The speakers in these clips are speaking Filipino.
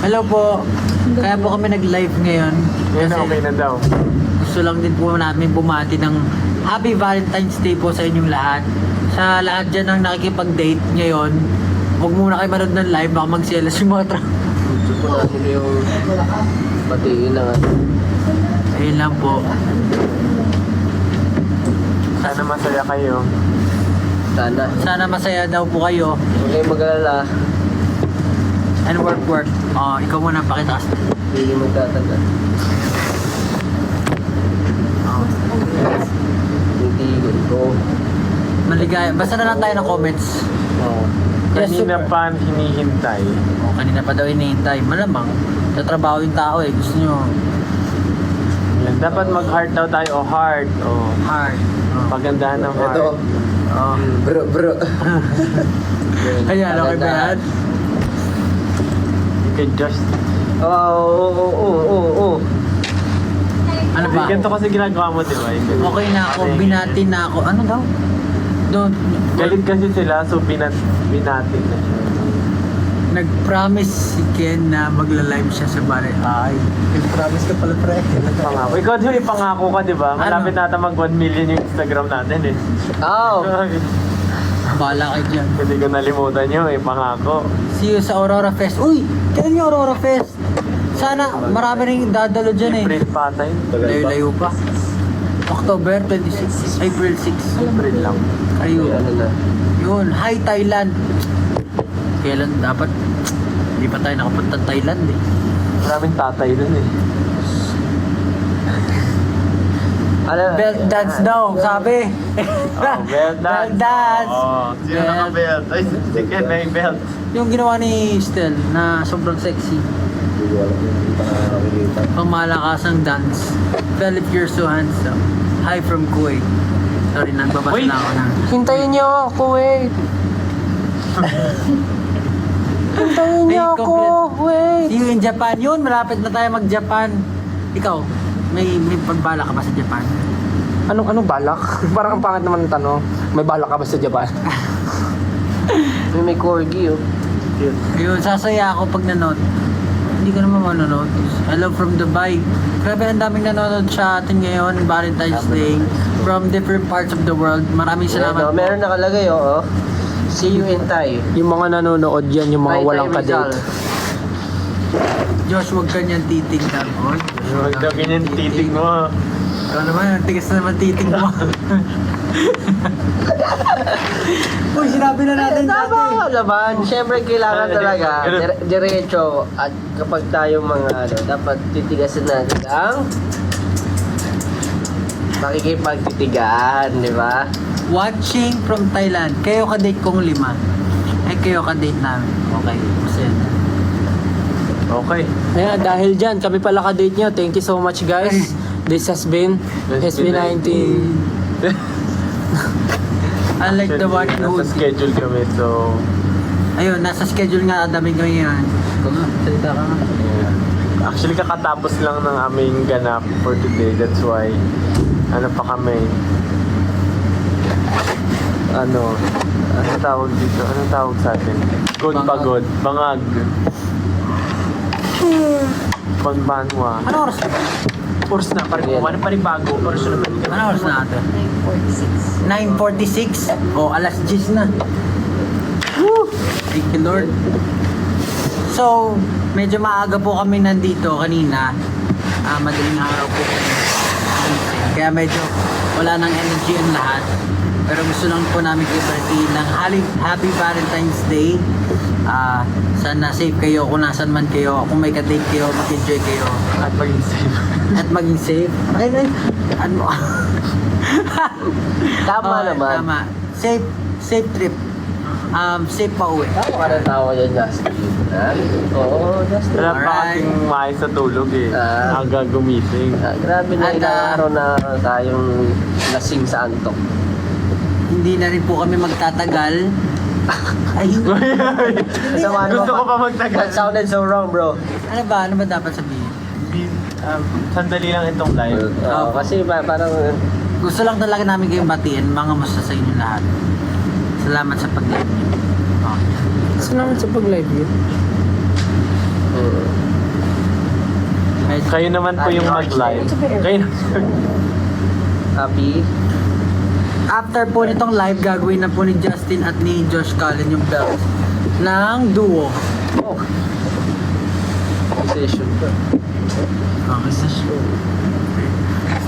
Hello po. Kaya po kami nag-live ngayon. Yan, okay na daw. Gusto lang din po namin bumati ng Happy Valentine's Day po sa inyong lahat. Sa lahat dyan ang nakikipag-date ngayon, huwag muna kayo manood ng live, baka magselos yung mga Gusto po natin yung batiin na nga. Ayun lang po. Sana masaya kayo. Sana. Sana masaya daw po kayo. Huwag kayong mag-alala. And work. Oh, ikaw muna pakita kasi. Hindi magtatagal. Oh. Hindi ko. Maligaya. Basta na lang tayo ng comments. Oo. Yes, Kanina super. pa hinihintay. Oh, kanina pa daw hinihintay. Malamang. Sa trabaho yung tao eh. Gusto nyo Yan. Dapat mag-heart daw tayo o heart. O hard. Oh. pagandahan ng heart. Ito. Oh. Bro. Ayan, okay ba yan? You can just... Oo. Ano ba? Ganito kasi ginagawa mo, di ba? Okay na ako. Binati na ako. Ano daw? Don't. Galit kasi sila, so binatin na siya. Nag-promise si Ken na magla-live siya sa bare. Ay, nag-promise ka pala, pre. Pangako. Ikaw din may pangako ka, di ba? Malapit Ano? natin mag 1 million yung Instagram natin eh. Oo. Bahala kayo dyan. Hindi ko nalimutan nyo eh, pangako. See you sa Aurora Fest. Uy! Kailan yung Aurora Fest? Sana marami rin dadalo dyan eh. April pa tayo. Layo-layo pa. October 26. April 6. April lang. Ayun. Ano na. Yun. Hi Thailand. Kailan dapat? Hindi pa tayo nakapunta Thailand eh. Maraming tatay dun eh. Belt dance daw, sabi. Oh, belt dance. Belt dance. Oh, sino Belt. naka-belt? Ay, si Ken may belt. Yung ginawa ni Stel na sobrang sexy. Hindi ko alam yung hindi pa nakakakita. Pangmalakasang dance. Well, if you're so handsome. Hi from Kuwait. Sorry, nagbabasa Wait. na ako na. Hintayin niyo ako eh. Hintayin niyo ako, wait. See you in Japan. Yun, malapit na tayo mag-Japan. Ikaw, may pagbala ka ba sa Japan? Anong balak? Parang ang pangit naman ng tanong. May balak ka ba sa Japan? May corgi oh. Ayun, sasaya ako pag nanood. Hindi ko naman manonood. Hello from Dubai. Grabe, ang daming nanonood sa atin ngayon, Valentine's Day. From different parts of the world. Maraming salamat po. Meron nakalagay oo. See you in Thai. Yung mga nanonood yan, yung mga Thai walang Rizal. kadate. Josh, huwag ka niyan titignan. Oy, Huwag daw ganyan titig mo. Ikaw naman, ang tigas na naman titig mo. Uy, sinabi na natin dati. Tama naman. Siyempre kailangan talaga diretso at kapag tayo mga dapat titigasan natin ang makikipagtitigaan, di ba? Watching from Thailand. Kayo ka-date kong 5. Kayo ka-date namin. Okay, masaya na. Okay. Ayan, dahil dyan, kami pala ka-date nyo. Thank you so much guys. This has been SB19. Unlike the one Nasa who... schedule kami, so... Ayun, nasa schedule nga daming ngayon. Ikaw nga, salita ka nga. Yeah. Actually, kakatapos lang ng aming ganap for today. That's why, ano pa kami? Ano tawag dito? Anong tawag sa atin? Good Bangag. pagod. Bangag. Panbanwa. Ano oras na? Oras na, panibago. Oras na naman. Ano oras na natin? 9:46. O, alas 10 na. Woo! Thank you, Lord. So, medyo maaga po kami nandito kanina. Madaling araw po kami. Kaya medyo wala nang energy ang lahat. Pero gusto lang po namin i-birthday ng Happy Valentine's Day. Sana safe kayo kung nasan man kayo. Kung may ka-date kayo, mag-enjoy kayo. At maging safe. At maging safe. Ay, ano? Tama Oo, naman. Tama. Safe trip. Safe pa uwi. Tama ka ng tawa dyan, Justin. Ha? Oo, Justin. Wala pa Alright. kasing maayos sa tulog eh. Ah. Aga gumising. Grabe na At, ilang araw na tayong lasing sa antok. Hindi na rin po kami magtatagal. Ay, Sama Gusto ko pa magtagal. That sounded so wrong, bro. ano ba? Ano ba dapat sabihin? Sandali lang itong live. Oo, kasi parang Gusto lang talaga namin kayong batiin, mga musta sa inyo lahat. Salamat sa pag-live niyo. Oh. Gusto naman sa pag-live yun. Medyo- Kayo naman po yung mag-live. Kayo Happy. After po nitong live, gagawin na po ni Justin at ni Josh Cullen yung belt ng duo. Oh. Session pa. Okay, sa show.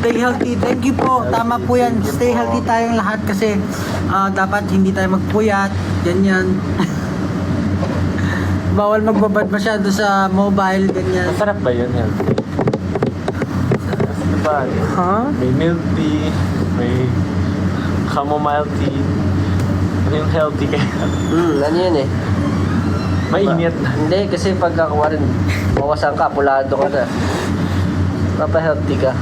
Stay healthy. Thank you po. Tama po yan. Stay healthy tayong lahat kasi dapat hindi tayo magpuyat. Ganyan. Bawal magbabad masyado sa mobile. Ganyan. Masarap ba yun, healthy? Diba? Ha? May milk tea, may chamomile tea. Ano yung healthy kaya? Ano yun eh? Mainit na. Hindi, kasi pagkakuha rin, bawasan ka, pulado ka na. Papa-healthy ka.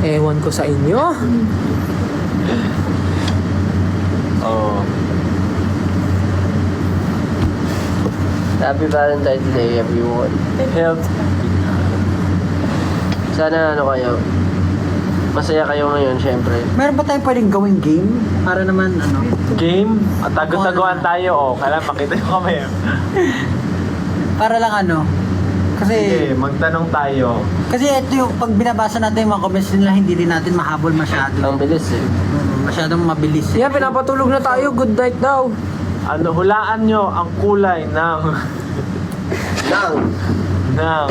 Ewan ko sa inyo. Oo. Happy Valentine's Day, everyone. Health. Sana ano kayo, masaya kayo ngayon, syempre. Meron ba tayong pwedeng gawing game? Para naman ano. Game. At tago-taguan tayo. Oh, kailangan makita nyo kami. Para lang ano. Kasi Sige, magtanong tayo. kasi ito yung pag binabasa natin yung mga comments nila, hindi rin natin mahabol masyado. Ang bilis eh. Masyadong mabilis. Yeah, pinapatulog na tayo. Good night daw. Ano, hulaan nyo ang kulay ng... ng...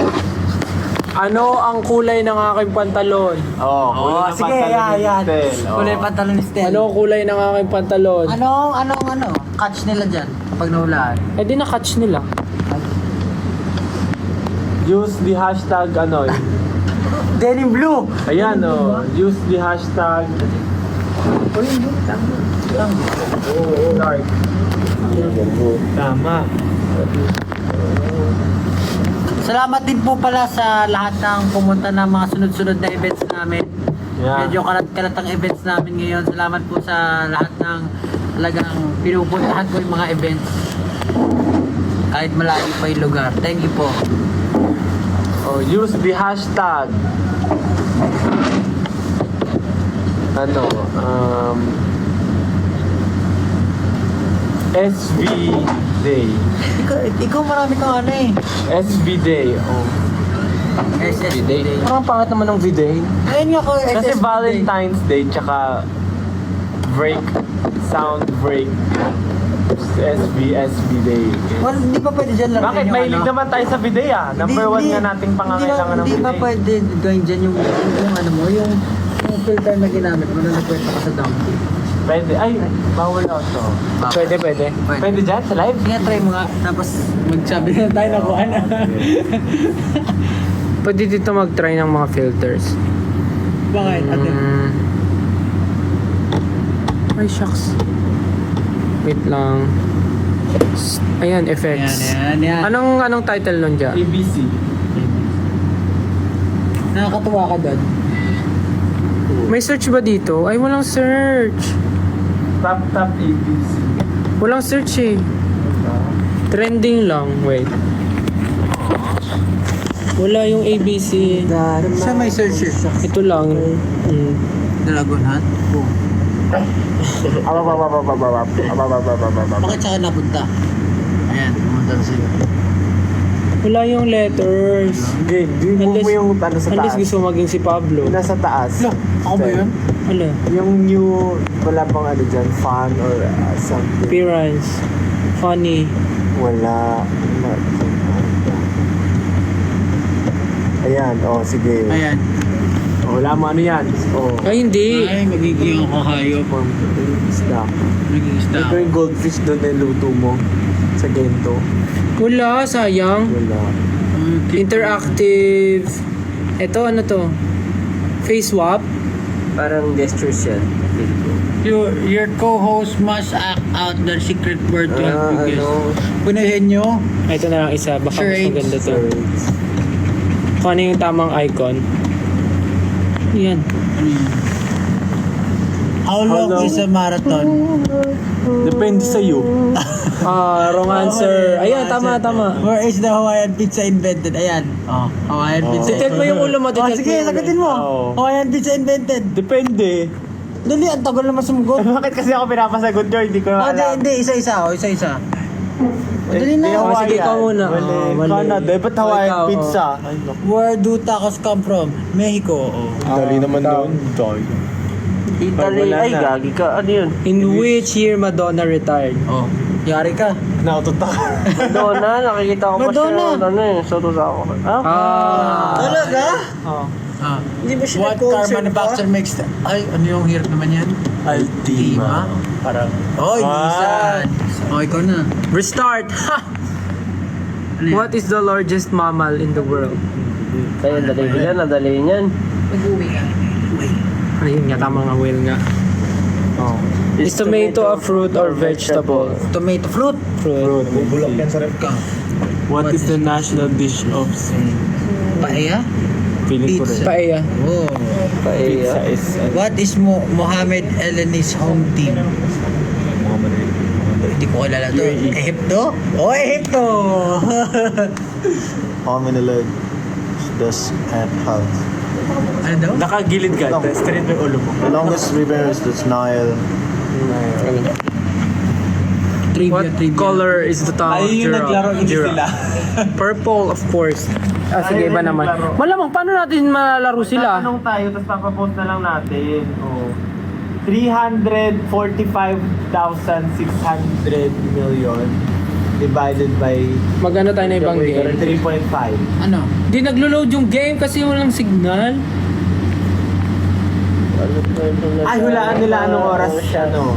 Ano ang kulay ng aking pantalon? Oh, kulay ng sige, pantalon ni yan. Stel. Oh. Kulay pantalon ni Stel. Ano ang kulay ng aking pantalon? Anong catch nila dyan kapag nahulaan? Eh di na-catch nila. Use the hashtag ano. Denim blue! Ayan oh. Use the hashtag. Dark. Tama. Salamat din po pala sa lahat ng pumunta ng mga sunod-sunod na events namin. Yeah. Medyo kalat-kalat ang events namin ngayon. Salamat po sa lahat ng talagang pinupuntahan ko yung mga events. Kahit malayo pa yung lugar. Thank you po. Oh, use the hashtag. Ano, SB Day. Ikaw marami kang ano eh. SB Day. Oh. SSD Day. Parang pangat naman ng video. Ayun nga ko, Kasi SSD Day. Valentine's Day tsaka break, sound break. SB Day. Well, hindi pa pwede dyan lang. Bakit? Mahilig naman tayo sa bidet ah. Number 1 nga nating pangangailangan ng Hindi pa bidet. pwede gawin dyan yung ano mo, yung filter na ginamit mo na nagkwenta ka sa donkey. Pwede. Ay, bawal auto. Pwede. Pwede dyan sa live? Sige, try mo nga. Tapos magsabi na tayo na kung ano. Pwede dito mag-try ng mga filters. Bakit? Ate? Ay, shucks. Wait lang. Ayan, effects. Yan. Anong title nun dyan? ABC. Nakakatuwa ka doon. May search ba dito? Ay, walang search. Tap ABC. Walang search eh. Trending lang. Wait. Wala yung ABC. Sa may search eh. Ito lang. Dragon Hunt? Oh. Bakit saka napunta? Ayan, pumunta na sila. Wala yung letters. Okay, mo yung ano sa Unless taas. gusto maging si Pablo. Nasa taas. Ako ba yun? Wala. Yung new, wala pang ano dyan, fun or something. Appearance. Funny. Wala. Ayan, oh sige. Ayan. Oh, wala mo ano yan. Oh. Ay, hindi. Ay, magiging ako hayop. Isda. Magiging isda Ito ako. yung goldfish doon na luto mo sa gento. Wala, sayang. Wala. Interactive. Ito, ano to? Face swap. Parang gestures yan. Your co-host must act out their secret word to help you guys. Punahin nyo. Ito na lang isa. Baka mas Charades. maganda to. Kung ano yung tamang icon. Yan. How long is a marathon? Depende sa iyo. Wrong answer. Ayan, tama. Where is the Hawaiian pizza invented? Ayan. Oh, Hawaiian pizza. Titet mo yung ulo mo. Oh, titet mo sige, yung ulo. sagutin mo. Oo. Hawaiian pizza invented. Depende. Dali, ang tagal naman sumugot. Bakit kasi ako pinapasagot nyo? Hindi ko Oh, alam. hindi, isa-isa. Oh, isa-isa. Madali na. Oh, sige, ikaw muna. Mali. Oh, mali. Canada. Ba't Hawaiian Ikaw, pizza? Ay, naku. Where do tacos come from? Mexico. Oh. Dali naman ikaw. doon. Dali. Italy. Wala Ay, na. gagi ka. Ano yun? In which year Madonna retired? Oh. Yari ka. Nautot ako. Madonna, nakikita ko pa Madonna. siya. Ano eh, soto sa ako. Ah? Talaga? Oh. Ah. Hindi ba siya What car nag-concert manufacturer makes the... Ay, ano yung hirap naman yan? Altima. Parang... Oh, Nissan. Oh, ikaw na. Restart! Ha! Ano yan? What is the largest mammal in the world? Tayo, dali yan, nadali yan. Ayun nga, tama nga, whale nga. Oh. Is tomato a fruit or vegetable? Tomato fruit. Fruit. Bubulok yan sa rep ka. What is the national dish of Spain? Paella? Feeling ko rin. Pizza. Paella. Oh. Pizza Paella. is... What is Mohamed Eleni's home team? Hindi ko kilala to. Egypto? Oh, Egypto! Hominid this and house. Ano daw? Nakagilid ka. Straight mo yung ulo mo. The longest river is the Nile. What color is the tongue of Ayun yung naglaro, hindi sila. Purple, of course. Ah, sige, iba naman. Malamang, paano natin malalaro sila? Tanong tayo, tapos papapost na lang natin. Oh. 345,600 million divided by Magano tayo na ibang game? 3.5. Ano? Di naglo-load yung game kasi walang signal. Ay, hulaan nila anong oras ano.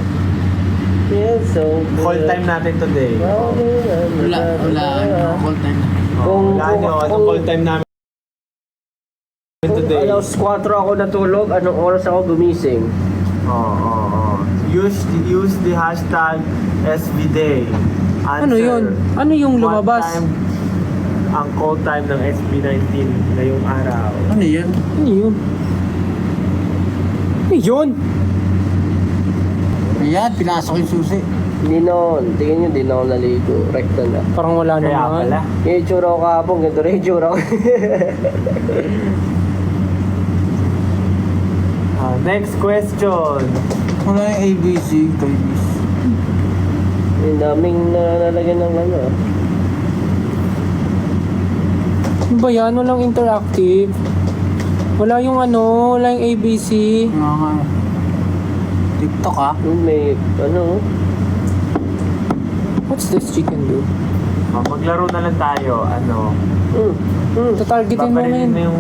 Yeah, so... Call time natin today. Wala. Ano? Call time na. Hulaan nyo, anong call time namin today. Alas 4 ako natulog, anong oras ako gumising? Oh. Use the hashtag SBDay. Answer. Ano yun? Ano yung What lumabas? time ang call time ng SB19 ngayong araw? Ano yan? Ano yun? Ano yun? Ayan, pinasok yung susi. Hindi noon, tingin nyo, hindi na ako naligo. Rekta na. Parang wala Kaya naman. pala. Yung itsura ko kahapon, ganito rin yung itsura ko. Next question. Wala yung ABC, KBC. Yung daming nalalagyan ng ano. Ano ba yan? Walang interactive. Wala yung ano, wala yung ABC. Nga nga. TikTok ah. Yung may, ano, What's this chicken do? Maglaro na lang tayo. Ano? Tatargetin mo na Paparilin yun. na yung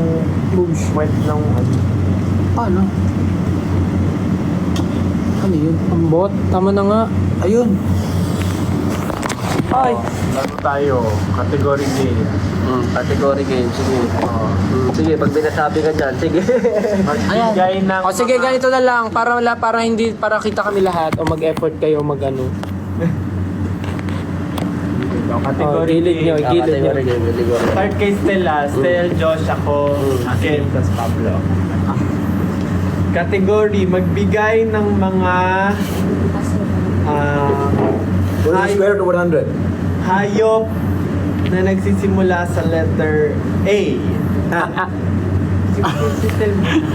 wet ng ano. Paano? Ano yun? Ang bot. Tama na nga. Ayun. Ay! Laro tayo. Category game. category game, sige. Sige, pag binasabi ka dyan, sige. Magbigay ng... O sige, ganito na lang. Para kita kami lahat. O mag-effort kayo mag-ano. Category gilid nyo, game. gilid nyo. Category game, category. Start kay Stella. Stel, Josh, ako, Ken, tas Pablo. Category, magbigay ng mga Square to 100. hayop na nagsisimula sa letter A. Si Stel.